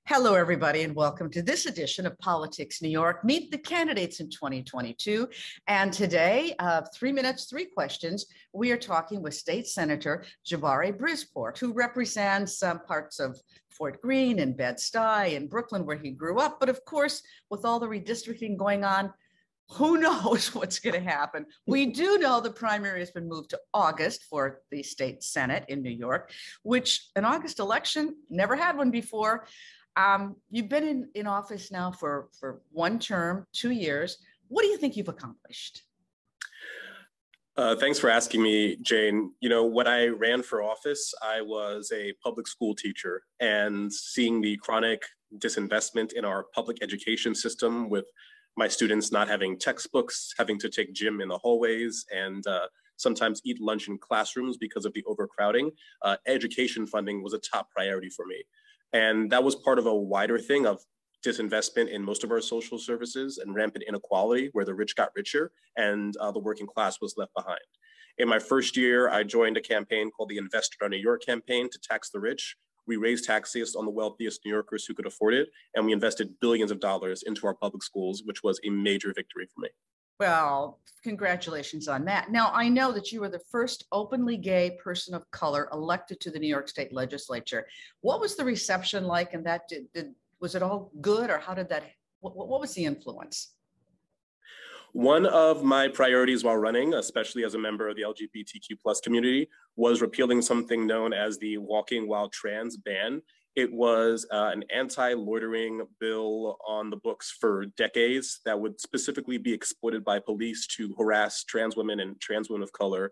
Hello, everybody, and welcome to this edition of Politics New York. Meet the candidates in 2022. And today, 3 minutes, 3 questions, we are talking with State Senator Jabari Brisport, who represents parts of Fort Greene and Bed-Stuy and Brooklyn, where he grew up. But of course, with all the redistricting going on, who knows what's going to happen? We do know the primary has been moved to August for the state Senate in New York, which an August election, never had one before. You've been in office now for 1 term, 2 years. What do you think you've accomplished? Thanks for asking me, Jane. You know, when I ran for office, I was a public school teacher, and seeing the chronic disinvestment in our public education system with my students not having textbooks, having to take gym in the hallways, and sometimes eat lunch in classrooms because of the overcrowding, education funding was a top priority for me. And that was part of a wider thing of disinvestment in most of our social services and rampant inequality, where the rich got richer and the working class was left behind. In my first year, I joined a campaign called the Invest in Our New York campaign to tax the rich. We raised taxes on the wealthiest New Yorkers who could afford it, and we invested billions of dollars into our public schools, which was a major victory for me. Well, congratulations on that. Now, I know that you were the first openly gay person of color elected to the New York State Legislature. What was the reception like, and that was it all good, or how did that, what was the influence? One of my priorities while running, especially as a member of the LGBTQ plus community, was repealing something known as the Walking While Trans ban. It was an anti-loitering bill on the books for decades that would specifically be exploited by police to harass trans women and trans women of color,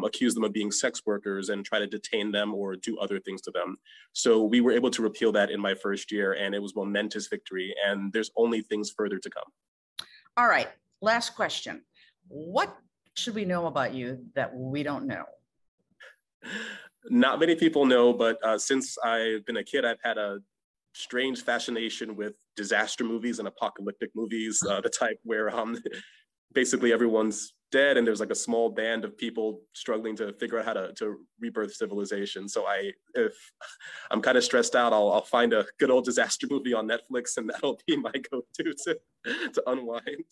accuse them of being sex workers, and try to detain them or do other things to them. So we were able to repeal that in my first year, and it was a momentous victory, and there's only things further to come. All right, last question. What should we know about you that we don't know? Not many people know, but since I've been a kid, I've had a strange fascination with disaster movies and apocalyptic movies, the type where basically everyone's dead and there's like a small band of people struggling to figure out how to rebirth civilization. So if I'm kind of stressed out, I'll find a good old disaster movie on Netflix, and that'll be my go-to to unwind.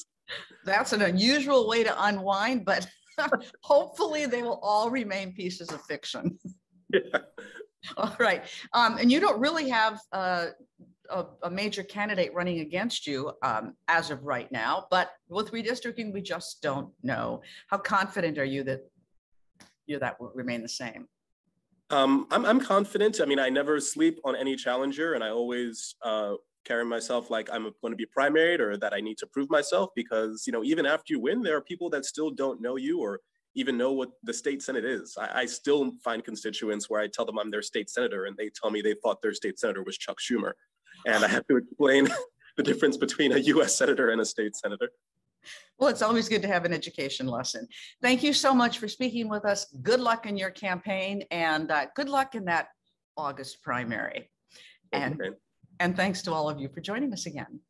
That's an unusual way to unwind, but hopefully they will all remain pieces of fiction. Yeah. All right. And you don't really have a major candidate running against you as of right now, but with redistricting, we just don't know. How confident are you that that will remain the same? I'm confident. I mean, I never sleep on any challenger, and I always carry myself like I'm going to be primaried or that I need to prove myself, because, you know, even after you win, there are people that still don't know you or even know what the state Senate is. I still find constituents where I tell them I'm their state senator, and they tell me they thought their state senator was Chuck Schumer. And I have to explain the difference between a US senator and a state senator. Well, it's always good to have an education lesson. Thank you so much for speaking with us. Good luck in your campaign, and good luck in that August primary. And thanks to all of you for joining us again.